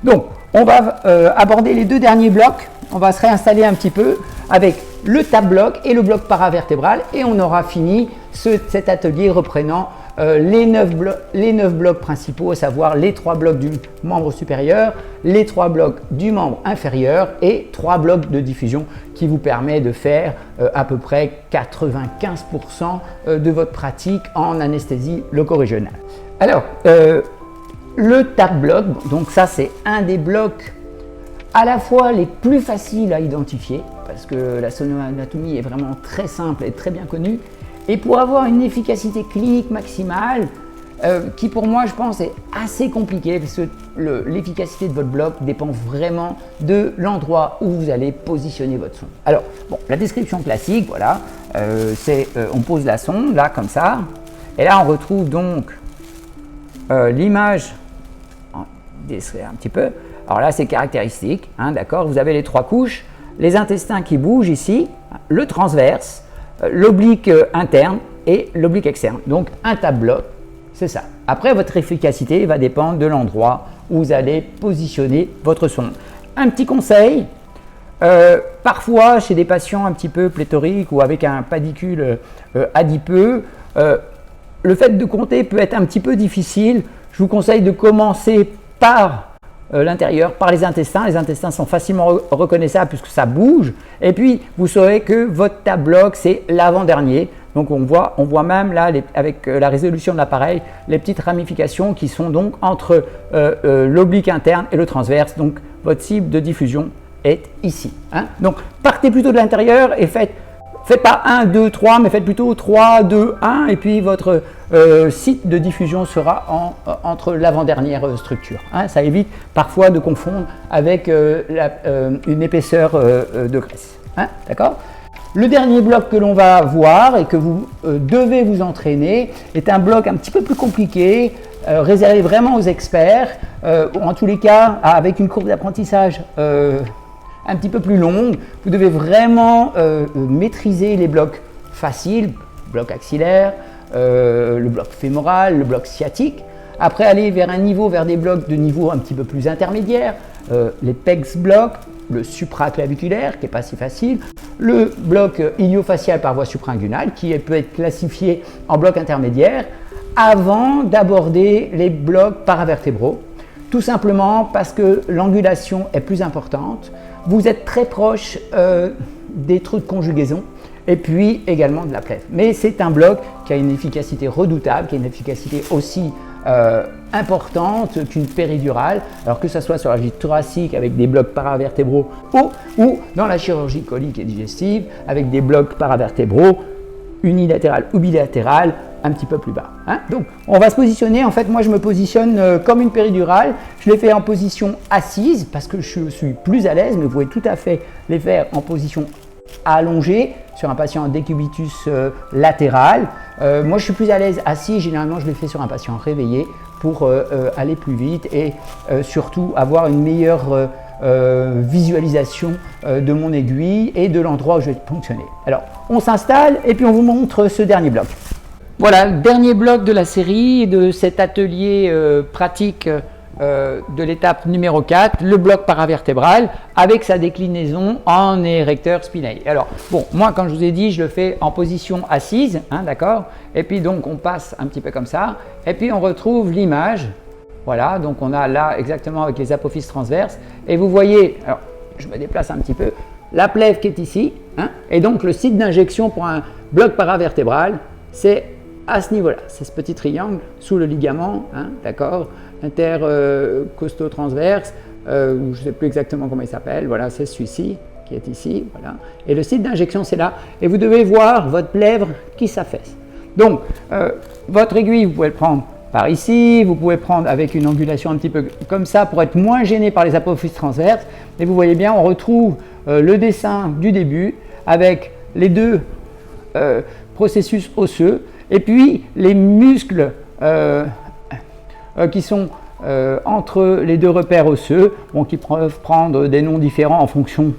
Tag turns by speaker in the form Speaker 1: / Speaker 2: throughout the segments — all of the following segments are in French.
Speaker 1: Donc, on va aborder les deux derniers blocs. On va se réinstaller un petit peu avec le tab bloc et le bloc paravertébral et on aura fini cet atelier reprenant les 9 blocs principaux, à savoir les 3 blocs du membre supérieur, les 3 blocs du membre inférieur et 3 blocs de diffusion qui vous permet de faire à peu près 95% de votre pratique en anesthésie loco-régionale. Alors, le tab bloc, donc ça c'est un des blocs à la fois les plus faciles à identifier parce que la sonoanatomie est vraiment très simple et très bien connue et pour avoir une efficacité clinique maximale qui pour moi je pense est assez compliqué parce que l'efficacité de votre bloc dépend vraiment de l'endroit où vous allez positionner votre sonde. Alors bon, la description classique, voilà, c'est on pose la sonde là comme ça et là on retrouve donc l'image, décrire un petit peu. Alors là, c'est caractéristique, hein, d'accord. Vous avez les 3 couches, les intestins qui bougent ici, le transverse, l'oblique interne et l'oblique externe. Donc, un tab bloc, c'est ça. Après, votre efficacité va dépendre de l'endroit où vous allez positionner votre sonde. Un petit conseil, parfois, chez des patients un petit peu pléthoriques ou avec un padicule adipeux, le fait de compter peut être un petit peu difficile. Je vous conseille de commencer par l'intérieur, par les intestins. Les intestins sont facilement reconnaissables puisque ça bouge. Et puis, vous saurez que votre tab bloc, c'est l'avant-dernier. Donc, on voit même là, avec la résolution de l'appareil, les petites ramifications qui sont donc entre l'oblique interne et le transverse. Donc, votre cible de diffusion est ici. Hein. Donc, partez plutôt de l'intérieur et faites pas 1, 2, 3, mais faites plutôt 3, 2, 1 et puis votre site de diffusion sera entre l'avant-dernière structure. Hein. Ça évite parfois de confondre avec une épaisseur de graisse. Hein. D'accord ? Le dernier bloc que l'on va voir et que vous devez vous entraîner est un bloc un petit peu plus compliqué, réservé vraiment aux experts, en tous les cas avec une courbe d'apprentissage un petit peu plus longue. Vous devez vraiment maîtriser les blocs faciles, bloc axillaire, le bloc fémoral, le bloc sciatique. Après aller vers des blocs de niveau un petit peu plus intermédiaire, les PEX blocs, le supraclaviculaire qui n'est pas si facile, le bloc iliofacial par voie suprainguinale qui peut être classifié en bloc intermédiaire avant d'aborder les blocs paravertébraux. Tout simplement parce que l'angulation est plus importante, vous êtes très proche des trous de conjugaison et puis également de la plèvre. Mais c'est un bloc qui a une efficacité redoutable, qui a une efficacité aussi importante qu'une péridurale, alors que ce soit sur la chirurgie thoracique avec des blocs paravertébraux ou dans la chirurgie colique et digestive avec des blocs paravertébraux unilatéral ou bilatéral un petit peu plus bas. Hein. Donc on va se positionner, en fait moi je me positionne comme une péridurale, je l'ai fait en position assise parce que je suis plus à l'aise, mais vous pouvez tout à fait les faire en position allongée sur un patient décubitus latéral. Moi je suis plus à l'aise assis, généralement je les fais sur un patient réveillé pour aller plus vite et surtout avoir une meilleure visualisation de mon aiguille et de l'endroit où je vais ponctionner. Alors on s'installe et puis on vous montre ce dernier bloc. Voilà le dernier bloc de la série de cet atelier pratique de l'étape numéro 4, le bloc paravertébral avec sa déclinaison en érecteur spinaï. Alors bon, moi comme je vous ai dit, je le fais en position assise, hein, d'accord, et puis donc on passe un petit peu comme ça et puis on retrouve l'image. Voilà, donc on a là exactement avec les apophyses transverses et vous voyez, alors je me déplace un petit peu, la plèvre qui est ici, hein, et donc le site d'injection pour un bloc paravertébral, c'est à ce niveau-là, c'est ce petit triangle sous le ligament, hein, d'accord, intercosto-transverse, je ne sais plus exactement comment il s'appelle, voilà, c'est celui-ci qui est ici, voilà, et le site d'injection c'est là, et vous devez voir votre plèvre qui s'affaisse. Donc, votre aiguille, vous pouvez le prendre par ici, vous pouvez prendre avec une angulation un petit peu comme ça pour être moins gêné par les apophyses transverses. Et vous voyez bien, on retrouve le dessin du début avec les deux processus osseux et puis les muscles qui sont entre les deux repères osseux, bon, qui peuvent prendre des noms différents en fonction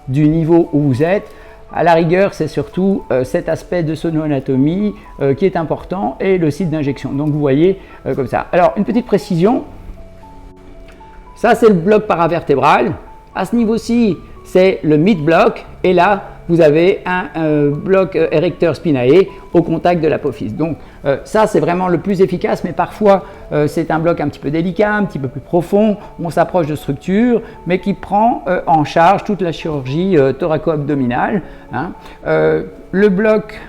Speaker 1: du niveau où vous êtes. À la rigueur, c'est surtout cet aspect de sonoanatomie qui est important et le site d'injection. Donc vous voyez comme ça. Alors une petite précision, ça c'est le bloc paravertébral. À ce niveau-ci, c'est le mid-bloc. Et là, vous avez un bloc érecteur spinae au contact de l'apophyse. Donc ça, c'est vraiment le plus efficace, mais parfois, c'est un bloc un petit peu délicat, un petit peu plus profond. On s'approche de structure, mais qui prend en charge toute la chirurgie thoraco-abdominale. Hein. Le bloc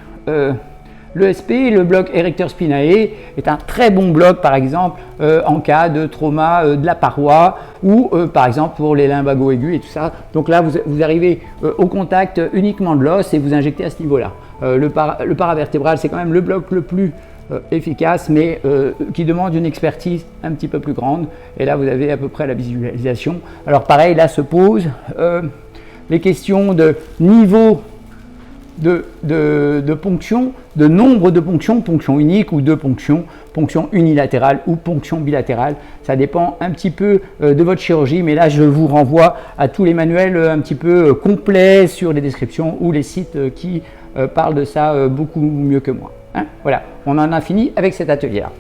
Speaker 1: l'ESP, le bloc érecteur spinae, est un très bon bloc, par exemple, en cas de trauma de la paroi ou, par exemple, pour les lumbago aigus et tout ça. Donc là, vous arrivez au contact uniquement de l'os et vous injectez à ce niveau-là. Le paravertébral, c'est quand même le bloc le plus efficace, mais qui demande une expertise un petit peu plus grande. Et là, vous avez à peu près la visualisation. Alors pareil, là se posent les questions de niveau de ponction, de nombre de ponctions, ponction unique ou deux ponctions, ponction unilatérale ou ponction bilatérale. Ça dépend un petit peu de votre chirurgie, mais là je vous renvoie à tous les manuels un petit peu complets sur les descriptions ou les sites qui parlent de ça beaucoup mieux que moi. Hein, voilà, on en a fini avec cet atelier-là.